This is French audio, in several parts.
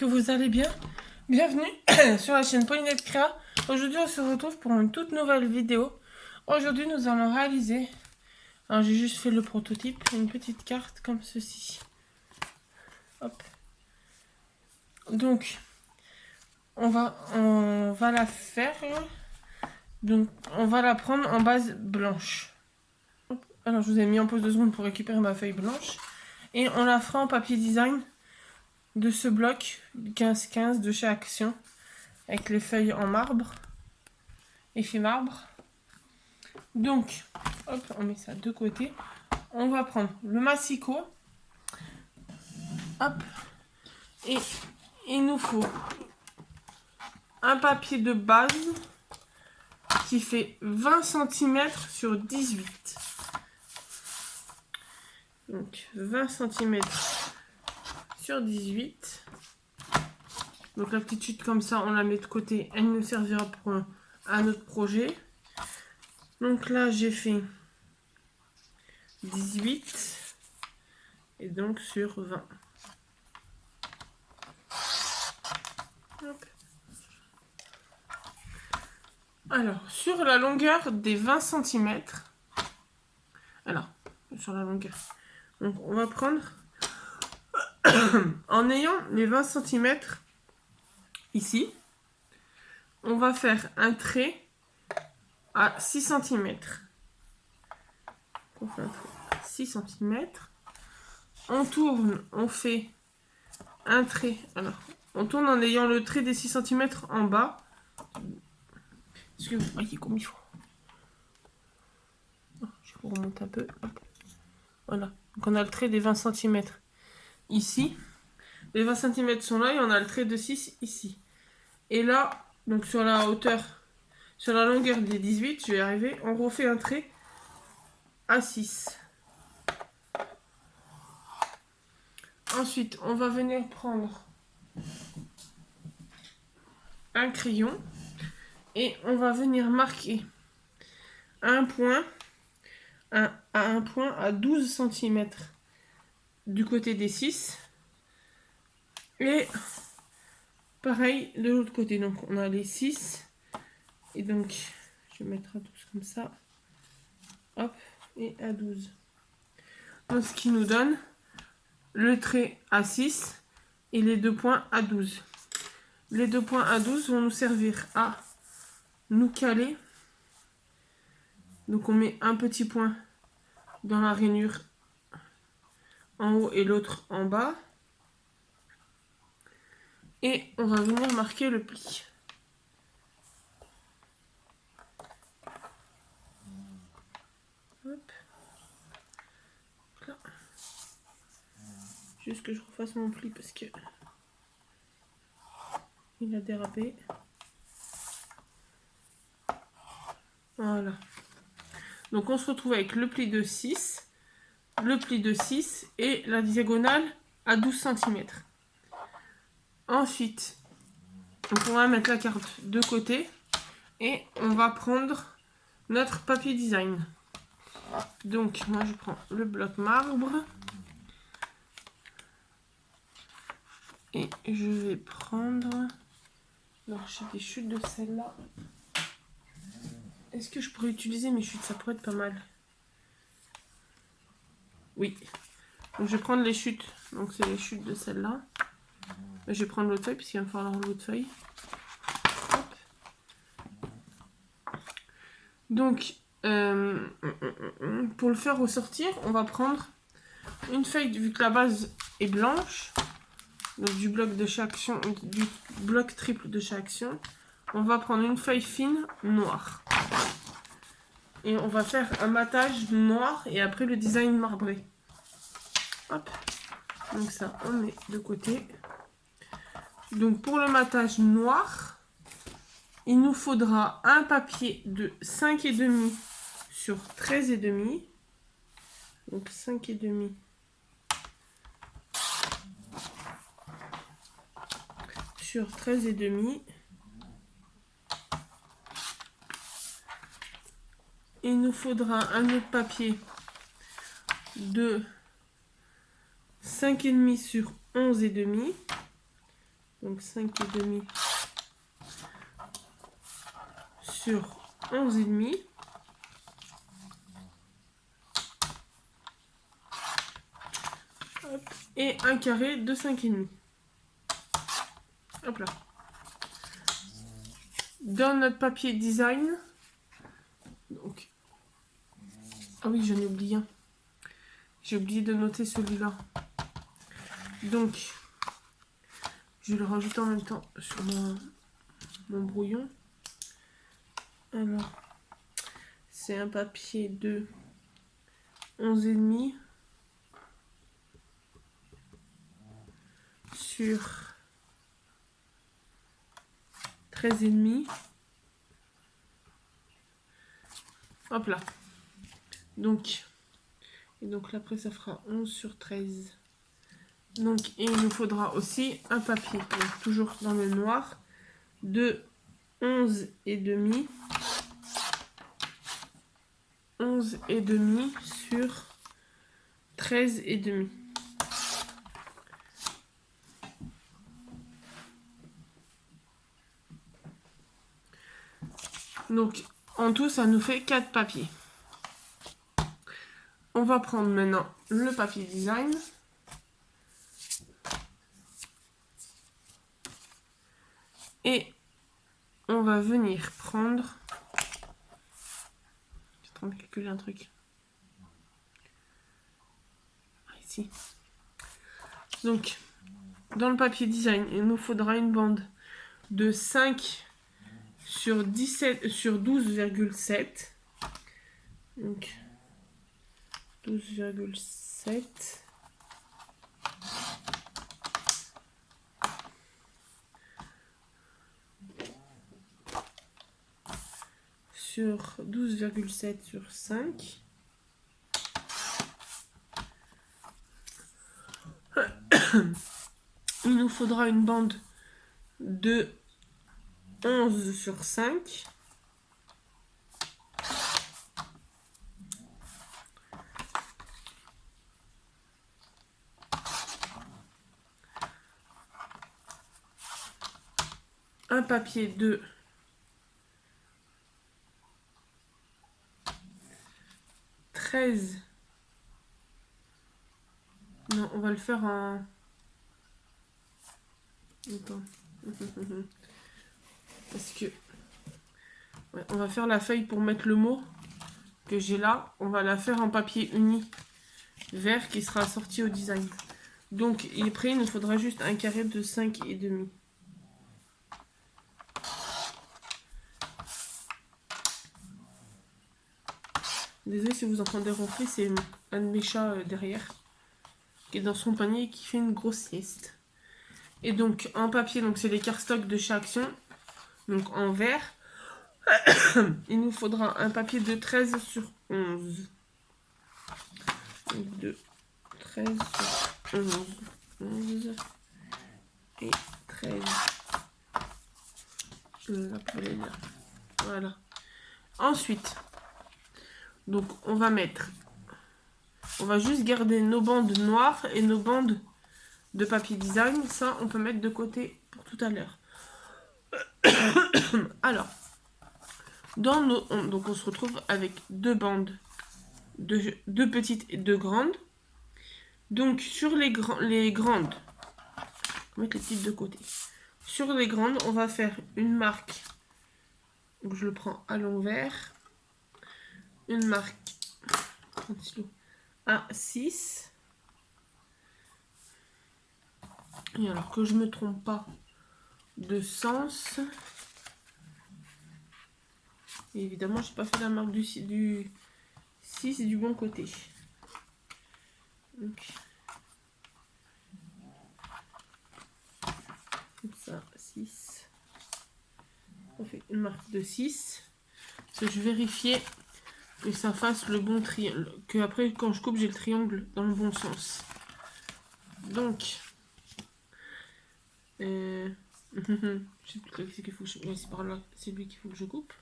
que vous allez bien. Bienvenue sur la chaîne Paulinette Créa. Aujourd'hui, on se retrouve pour une toute nouvelle vidéo. Aujourd'hui, nous allons réaliser... Alors, j'ai juste fait le prototype, une petite carte comme ceci. Hop. Donc, on va la faire. Donc, on va la prendre en base blanche. Alors, je vous ai mis en pause 2 secondes pour récupérer ma feuille blanche. Et on la fera en papier design de ce bloc 15-15 de chez Action. Avec les feuilles en marbre. Effet marbre. Donc, hop, on met ça de côté. On va prendre le massicot. Hop. Et il nous faut un papier de base qui fait 20 cm sur 18. Donc 20 cm sur 18. Donc la petite chute comme ça, on la met de côté. Elle nous servira pour un autre projet. Donc là, j'ai fait 18. Et donc sur 20. Hop. Alors, sur la longueur des 20 cm. Alors, sur la longueur. Donc, on va prendre... en ayant les 20 cm ici, on va faire un trait à 6 cm. On fait un trait à 6 cm. On tourne, on fait un trait. Alors, on tourne en ayant le trait des 6 cm en bas. Est-ce que vous voyez comme il faut? Je vous remonte un peu. Voilà. Donc, on a le trait des 20 cm ici. Les 20 cm sont là et on a le trait de 6 ici. Et là, donc sur la hauteur, sur la longueur des 18, je vais y arriver, on refait un trait à 6. Ensuite, on va venir prendre un crayon et on va venir marquer un point à 12 cm du côté des 6. Et pareil de l'autre côté. Donc on a les 6. Et donc je vais mettre à 12 comme ça. Hop. Et à 12. Donc ce qui nous donne le trait à 6 et les 2 points à 12. Les 2 points à 12 vont nous servir à nous caler. Donc on met un petit point dans la rainure en haut et l'autre en bas. Et on va venir marquer le pli. Hop. Là. Juste que je refasse mon pli parce que il a dérapé. Voilà. Donc on se retrouve avec le pli de 6, le pli de 6 et la diagonale à 12 cm. Ensuite, donc on va mettre la carte de côté et on va prendre notre papier design. Donc moi je prends le bloc marbre et je vais prendre... Alors j'ai des chutes de celle-là. Est-ce que je pourrais utiliser mes chutes? Ça pourrait être pas mal. Oui. Donc je vais prendre les chutes. Donc c'est les chutes de celle-là. Je vais prendre l'autre feuille puisqu'il va me falloir l'autre feuille. Hop. Donc pour le faire ressortir, on va prendre une feuille, vu que la base est blanche, donc du bloc de chez Action, du bloc triple de chez Action, on va prendre une feuille fine noire. Et on va faire un matage noir et après le design marbré. Hop. Donc ça, on met de côté. Donc pour le matage noir, il nous faudra un papier de 5,5 sur 13,5. Donc 5,5 sur 13,5. Il nous faudra un autre papier de 5,5 sur 11,5. Donc 5,5 sur 11,5. Et un carré de 5,5. Hop là. Dans notre papier design, donc, ah oui, j'en ai oublié un. J'ai oublié de noter celui-là. Donc, je vais le rajouter en même temps sur mon brouillon. Alors, c'est un papier de 11,5 sur 13,5. Hop là. Donc, et donc là après ça fera 11 sur 13. Donc, et il nous faudra aussi un papier, donc toujours dans le noir, de 11,5. 11,5 sur 13,5. Donc, en tout, ça nous fait 4 papiers. On va prendre maintenant le papier design. Et on va venir prendre... Je suis en train de calculer un truc. Ici. Donc, dans le papier design, il nous faudra une bande de 5 sur 17 sur 12,7. Donc 12,7 sur 12,7 sur 5. Il nous faudra une bande de 11 sur 5. Un papier de 13. Non, on va le faire en... Attends. Parce que... Ouais, on va faire la feuille pour mettre le mot que j'ai là. On va la faire en papier uni vert qui sera assorti au design. Donc, après, il nous faudra juste un carré de 5,5. Désolée si vous entendez ronfler, c'est un de mes chats derrière qui est dans son panier et qui fait une grosse sieste. Et donc en papier, donc c'est les cardstock de chez Action, donc en vert, il nous faudra un papier de 13 sur 11. Donc de 13 sur 11. 11 et 13. Voilà. Ensuite, donc on va juste garder nos bandes noires et nos bandes de papier design. Ça, on peut mettre de côté pour tout à l'heure. Alors, donc on se retrouve avec deux bandes, deux petites et deux grandes. Donc sur les grandes, on va mettre les petites de côté. Sur les grandes, on va faire une marque. Donc je le prends à l'envers. Une marque à 6. Et alors que je me trompe pas de sens. Et évidemment, j'ai pas fait la marque du 6 du bon côté. Donc, comme ça, 6. On fait une marque de 6. Parce que je vérifiais que ça fasse le bon triangle. Que après, quand je coupe, j'ai le triangle dans le bon sens. Donc, je sais plus c'est qu'il faut que je... Ouais, c'est par là, c'est lui qu'il faut que je coupe.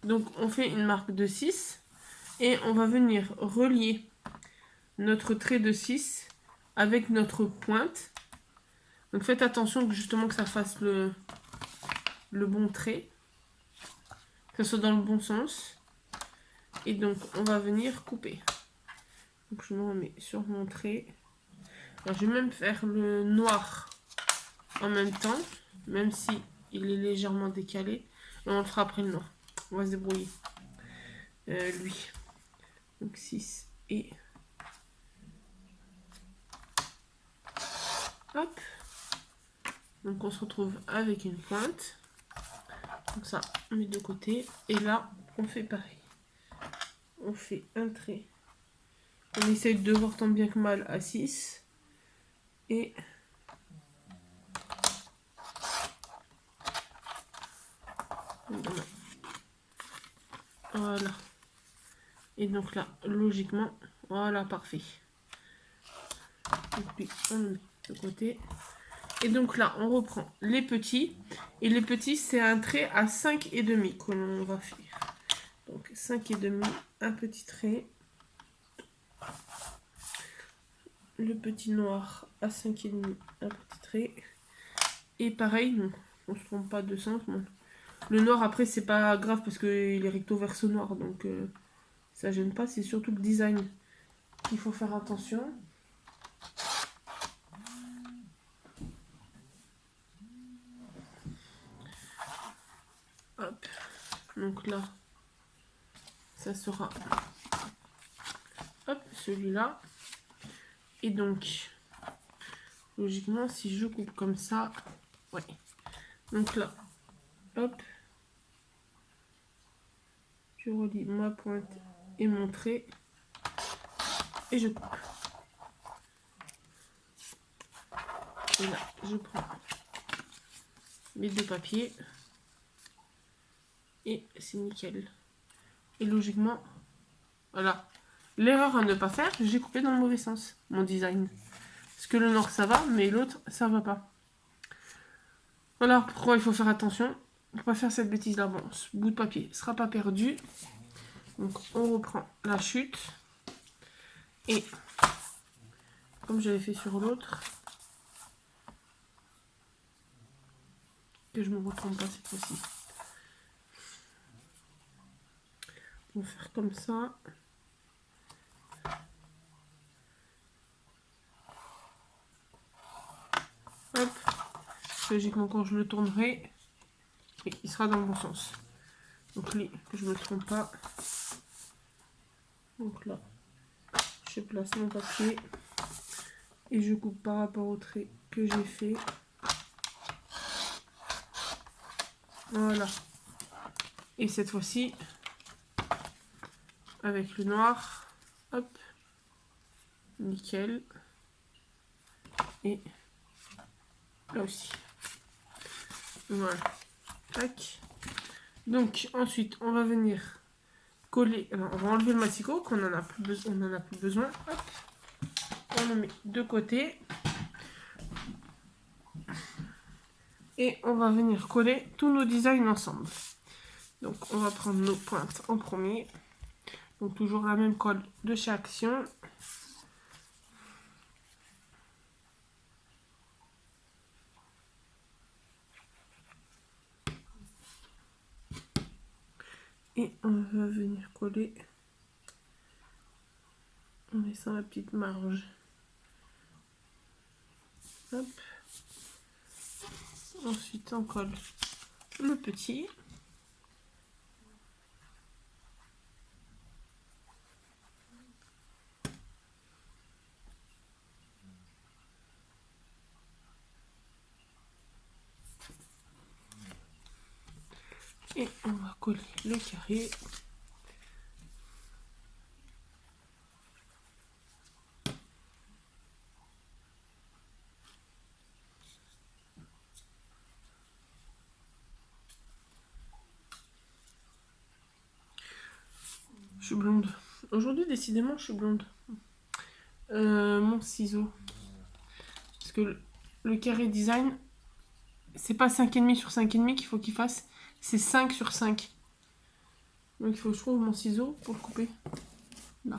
Donc on fait une marque de 6 et on va venir relier notre trait de 6 avec notre pointe Donc faites attention que justement que ça fasse le bon trait. Que ce soit dans le bon sens. Et donc on va venir couper. Donc je me remets sur mon trait. Alors, je vais même faire le noir en même temps. Même si il est légèrement décalé. Et on le fera après le noir. On va se débrouiller. Lui. Donc 6 et... Hop. Donc on se retrouve avec une pointe. Donc ça, on met de côté. Et là, on fait pareil. On fait un trait. On essaye de voir tant bien que mal à 6. Et... Voilà. Et donc là, logiquement, voilà, parfait. Et puis, on le met de côté. Et donc là, on reprend les petits. Et les petits, c'est un trait à 5,5 que l'on va faire. Donc 5,5, un petit trait. Le petit noir à 5,5, un petit trait. Et pareil, on se trompe pas de sens. Bon. Le noir, après, c'est pas grave parce qu'il est recto verso noir. Donc ça gêne pas. C'est surtout le design qu'il faut faire attention. Hop. Donc là, ça sera hop, celui-là. Et donc, logiquement, si je coupe comme ça, ouais. Donc là, hop, je relie ma pointe et mon trait et je coupe. Et là, je prends mes deux papiers et c'est nickel. Et logiquement, voilà. L'erreur à ne pas faire, j'ai coupé dans le mauvais sens, mon design. Parce que le noir, ça va, mais l'autre, ça va pas. Voilà pourquoi il faut faire attention. Pour pas faire cette bêtise-là. Bon, ce bout de papier ne sera pas perdu. Donc, on reprend la chute. Et, comme j'avais fait sur l'autre, que je me retrompe pas cette fois-ci. On va faire comme ça. Hop. Logiquement, quand je le tournerai, il sera dans le bon sens. Donc lui, que je me trompe pas. Donc là, je place mon papier et je coupe par rapport au trait que j'ai fait. Voilà. Et cette fois-ci, avec le noir, hop, nickel. Et là aussi. Voilà. Tac. Donc ensuite, on va venir coller. Alors, on va enlever le massicot qu'on en a plus besoin. On en a plus besoin. Hop. On le met de côté. Et on va venir coller tous nos designs ensemble. Donc on va prendre nos pointes en premier. Donc toujours la même colle de chez Action. Et on va venir coller en laissant la petite marge. Hop. Ensuite on colle le petit. Et on va coller le carré. Je suis blonde. Aujourd'hui, décidément, je suis blonde. Mon ciseau. Parce que le carré design, c'est pas 5,5 sur 5,5 qu'il faut qu'il fasse. C'est 5 sur 5. Donc il faut que je trouve mon ciseau pour le couper. Là.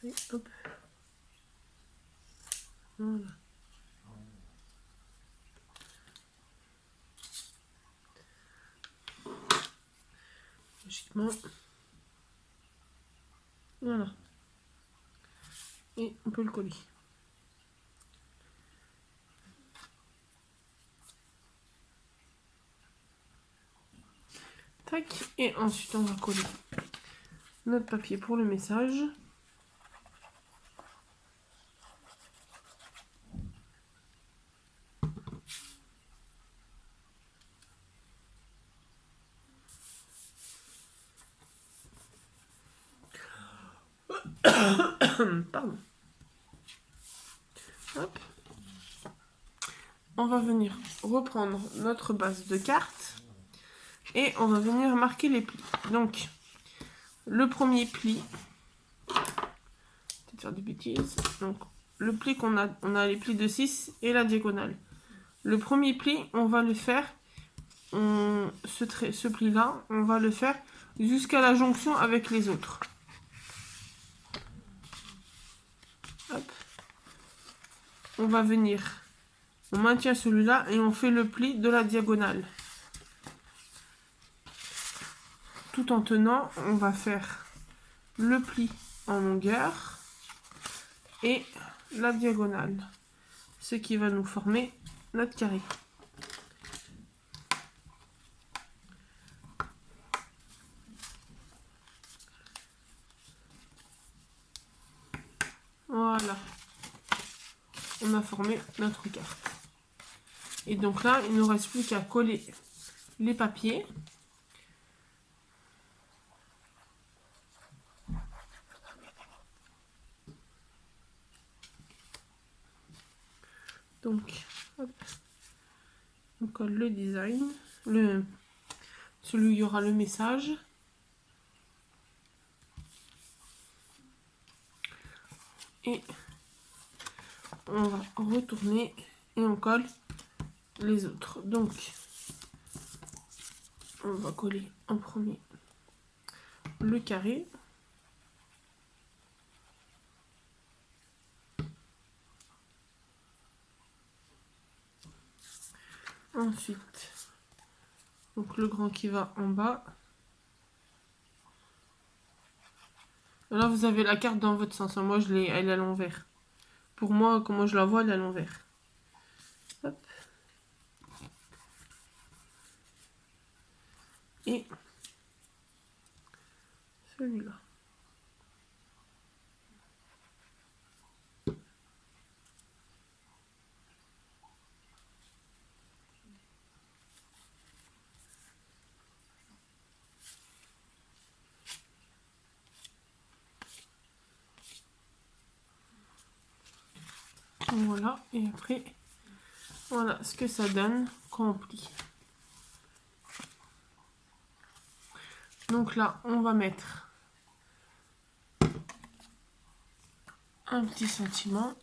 Et hop. Voilà. Logiquement. Voilà. Et on peut le coller. Tac. Et ensuite on va coller notre papier pour le message. Pardon. Hop. On va venir reprendre notre base de cartes et on va venir marquer les plis. Donc, le premier pli, peut-être faire des bêtises. Donc, le pli qu'on a, on a les plis de 6 et la diagonale. Le premier pli, on va le faire, ce pli-là, on va le faire jusqu'à la jonction avec les autres. Hop. On va venir, on maintient celui-là et on fait le pli de la diagonale. Tout en tenant, on va faire le pli en longueur et la diagonale, ce qui va nous former notre carré. Voilà, on a formé notre carte. Et donc là, il ne nous reste plus qu'à coller les papiers. Donc, hop, on colle le design, celui où il y aura le message. Et on va retourner et on colle les autres. Donc, on va coller en premier le carré. Ensuite, donc le grand qui va en bas. Là, vous avez la carte dans votre sens. Moi, elle est à l'envers. Pour moi, comment je la vois, elle est à l'envers. Hop. Et celui-là. Voilà, et après, voilà ce que ça donne quand on plie. Donc là, on va mettre un petit sentiment.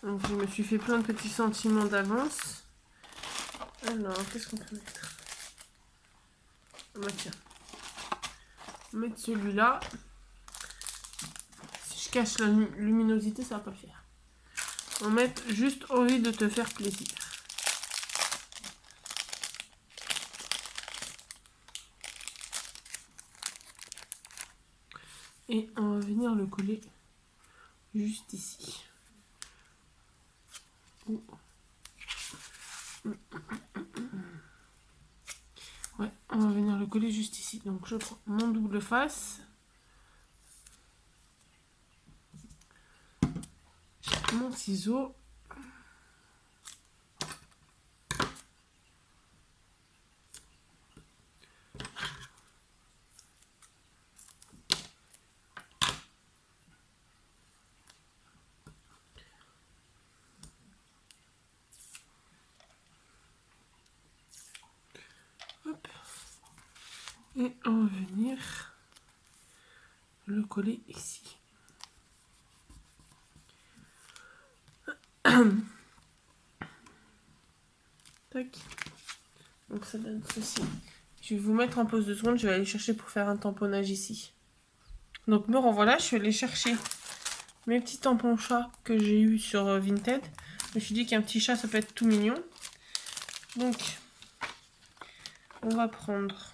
Donc je me suis fait plein de petits sentiments d'avance. Alors, qu'est-ce qu'on peut mettre? Bah, tiens. On va mettre celui-là. Si je cache la luminosité, ça va pas le faire. On va mettre juste envie de te faire plaisir. Et on va venir le coller juste ici. Ouais, on va venir le coller juste ici. Donc je prends mon double face. Mon ciseau. Hop. Et on va venir le coller ici. Tac. Donc ça donne ceci. Je vais vous mettre en pause 2 secondes. Je vais aller chercher pour faire un tamponnage ici. Donc me revoilà, je suis allée chercher mes petits tampons chats que j'ai eu sur Vinted. Je me suis dit qu'un petit chat ça peut être tout mignon. Donc on va prendre,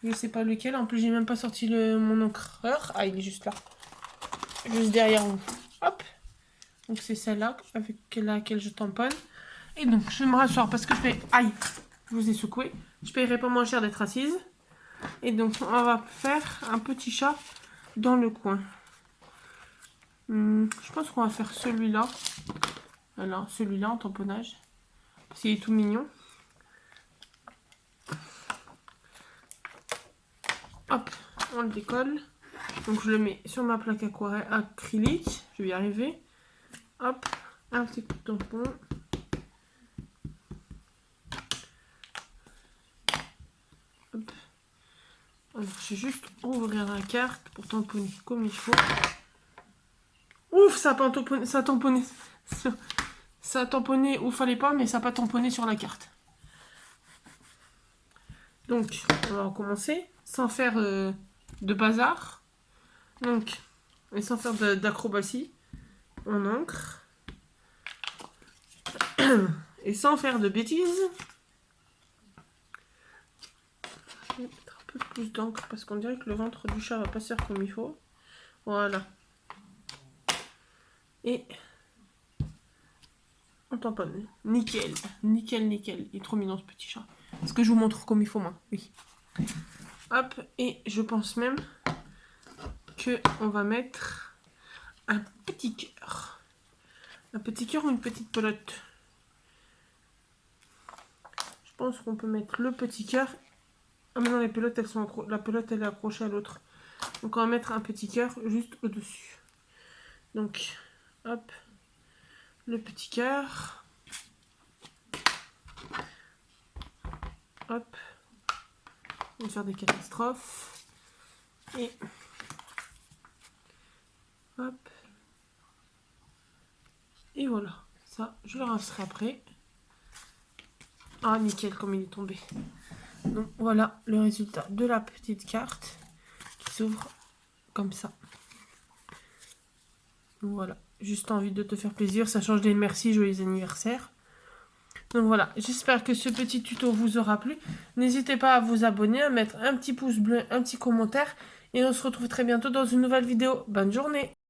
je sais pas lequel, en plus j'ai même pas sorti mon encreur. Ah, il est juste là, juste derrière vous. Hop, donc c'est celle-là avec laquelle je tamponne. Et donc je vais me rasseoir parce que je fais, aïe, je vous ai secoué, je paierai pas moins cher d'être assise. Et donc on va faire un petit chat dans le coin. Je pense qu'on va faire celui-là. Voilà, celui-là en tamponnage. Parce qu'il est tout mignon. Hop, on le décolle. Donc je le mets sur ma plaque acrylique. Je vais y arriver. Hop, un petit coup de tampon. Hop. Alors, je vais juste ouvrir la carte pour tamponner comme il faut. Ouf, ça a tamponné. Ça a tamponné où fallait pas, mais ça n'a pas tamponné sur la carte. Donc, on va recommencer sans faire de bazar. Donc, et sans faire d'acrobatie. On encre. Et sans faire de bêtises. Je vais mettre un peu plus d'encre parce qu'on dirait que le ventre du chat va pas se faire comme il faut. Voilà. Et on tamponne. Nickel. Nickel, nickel. Il est trop mignon ce petit chat. Est-ce que je vous montre comme il faut, moi? Oui. Hop. Et je pense même que on va mettre un petit cœur. Un petit cœur ou une petite pelote? Je pense qu'on peut mettre le petit cœur. Ah mais non, les pelotes, elles sont la pelote, elle est accrochée à l'autre. Donc on va mettre un petit cœur juste au-dessus. Donc, hop, le petit cœur. Hop. On va faire des catastrophes. Et hop. Et voilà. Ça, je le rincerai après. Ah, nickel, comme il est tombé. Donc voilà le résultat de la petite carte qui s'ouvre comme ça. Donc voilà, juste envie de te faire plaisir, ça change des merci, joyeux anniversaire. Donc voilà, j'espère que ce petit tuto vous aura plu. N'hésitez pas à vous abonner, à mettre un petit pouce bleu, un petit commentaire. Et on se retrouve très bientôt dans une nouvelle vidéo. Bonne journée!